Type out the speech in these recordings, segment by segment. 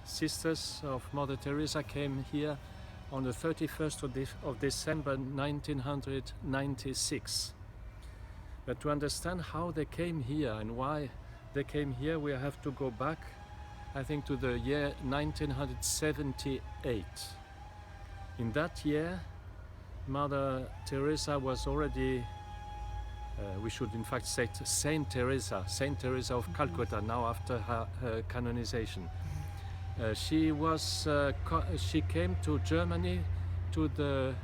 Sisters of Mother Teresa came here on the 31st of December 1996. But to understand how they came here and why they came here, we have to go back, I think, to the year 1978. In that year, Mother Teresa was already, we should in fact say Saint Teresa of Calcutta, now after her canonization. She came to Germany to the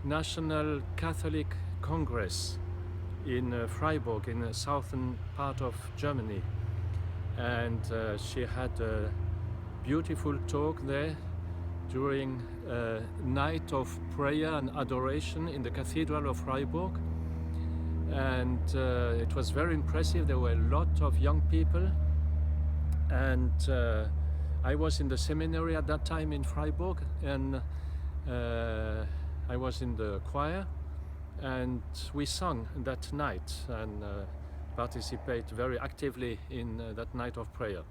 National Catholic Congress in Freiburg, in the southern part of Germany, and she had a beautiful talk there during a night of prayer and adoration in the Cathedral of Freiburg, and it was very impressive. There were a lot of young people, and I was in the seminary at that time in Freiburg, and I was in the choir, and we sung that night and participate very actively in that night of prayer.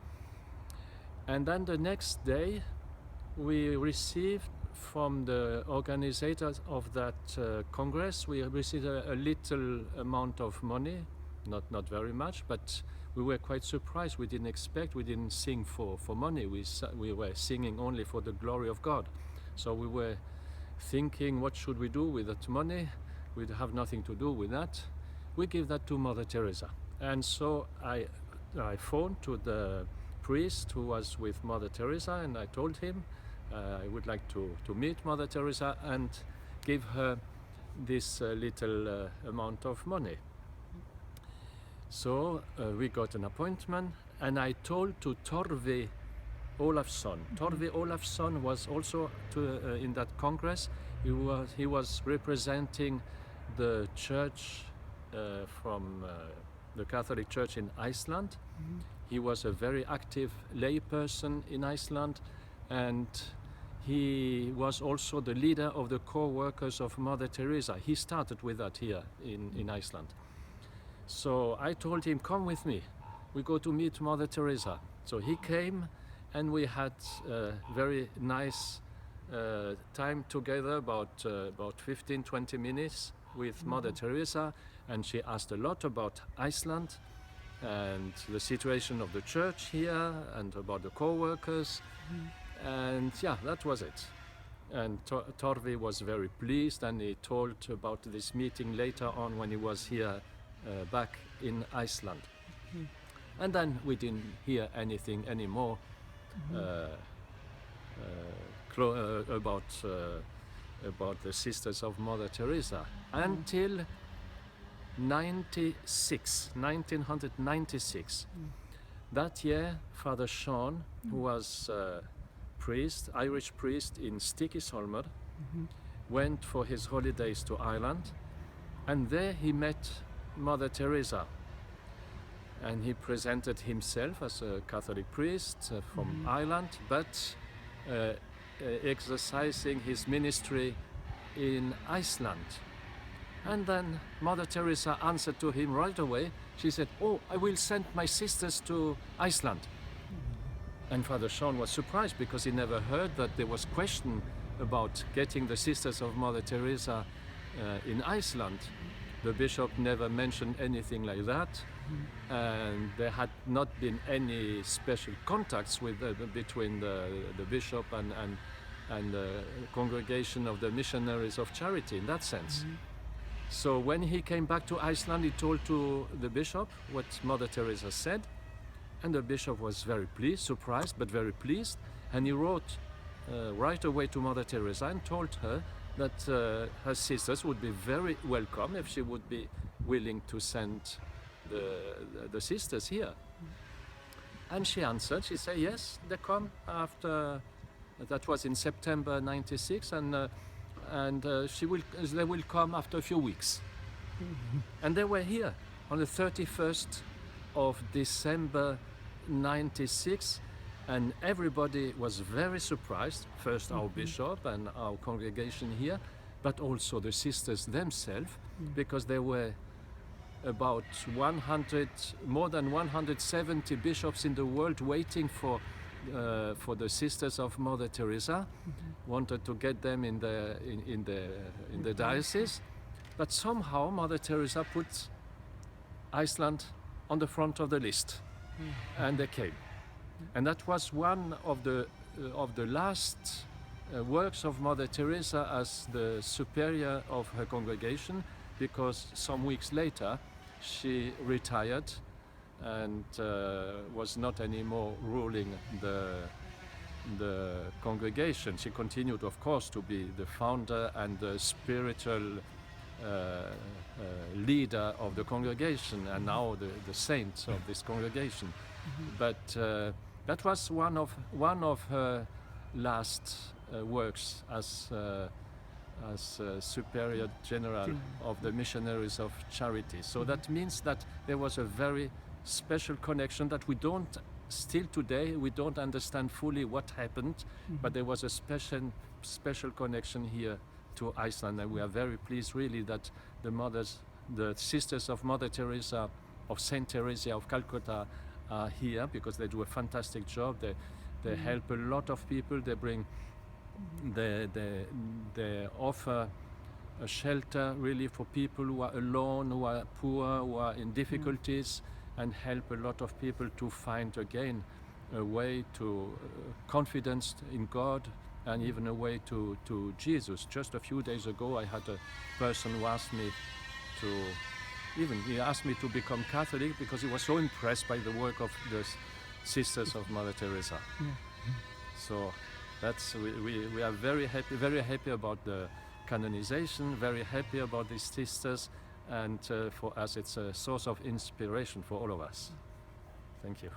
And then the next day we received from the organizers of that congress, we received a little amount of money, not very much, but we were quite surprised. We didn't expect, we didn't sing for money. We were singing only for the glory of God. So we were thinking, what should we do with that money? We'd have nothing to do with that. We give that to Mother Teresa. And so I phoned to the priest who was with Mother Teresa, and I told him I would like to meet Mother Teresa and give her this little amount of money. So we got an appointment, and I told to Torve Olafsson. Torve Olafsson was also in that congress. He was representing the church from the Catholic Church in Iceland. He was a very active lay person in Iceland, and he was also the leader of the co-workers of Mother Teresa. He started with that here in Iceland. So I told him, come with me, we go to meet Mother Teresa. So he came, and we had a very nice time together, about 15-20 minutes with Mother Teresa, and she asked a lot about Iceland and the situation of the church here and about the co-workers. And yeah, that was it. And Torvi was very pleased, and he told about this meeting later on when he was here back in Iceland. And then we didn't hear anything anymore about the Sisters of Mother Teresa until 1996. That year, Father Sean, who was priest, Irish priest in Stikisholmer, went for his holidays to Ireland, and there he met Mother Teresa, and he presented himself as a Catholic priest from Ireland, but exercising his ministry in Iceland. And then Mother Teresa answered to him right away. She said, "Oh, I will send my sisters to Iceland." And Father Sean was surprised, because he never heard that there was question about getting the Sisters of Mother Teresa in Iceland. The bishop never mentioned anything like that, and there had not been any special contacts between the bishop and the congregation of the missionaries of charity in that sense. So when he came back to Iceland, he told to the bishop what Mother Teresa said, and the bishop was very pleased, surprised, but very pleased, and he wrote right away to Mother Teresa and told her that her sisters would be very welcome if she would be willing to send the sisters here. And she answered, she said yes, they come after, that was in September 96, and they will come after a few weeks. And they were here on the 31st of December 96, and everybody was very surprised, first our bishop and our congregation here, but also the sisters themselves, because there were about more than 170 bishops in the world waiting for for the Sisters of Mother Teresa, wanted to get them in the diocese, but somehow Mother Teresa put Iceland on the front of the list, and they came. And that was one of the last works of Mother Teresa as the superior of her congregation, because some weeks later she retired and was not anymore ruling the congregation. She continued, of course, to be the founder and the spiritual leader of the congregation, and now the saint of this congregation. But that was one of her last works as superior general of the missionaries of charity. So that means that there was a very special connection that we don't, still today, we don't understand fully what happened, but there was a special connection here to Iceland, and we are very pleased really that the Sisters of Mother Teresa, of Saint Teresa of Calcutta, are here, because they do a fantastic job. They help a lot of people. They bring, they offer a shelter really for people who are alone, who are poor, who are in difficulties, and help a lot of people to find again a way to confidence in God, and even a way to Jesus. Just a few days ago I had a person who asked me he asked me to become Catholic because he was so impressed by the work of the Sisters of Mother Teresa. So that's, we are very happy about the canonization, very happy about these sisters, and for us it's a source of inspiration for all of us. Thank you.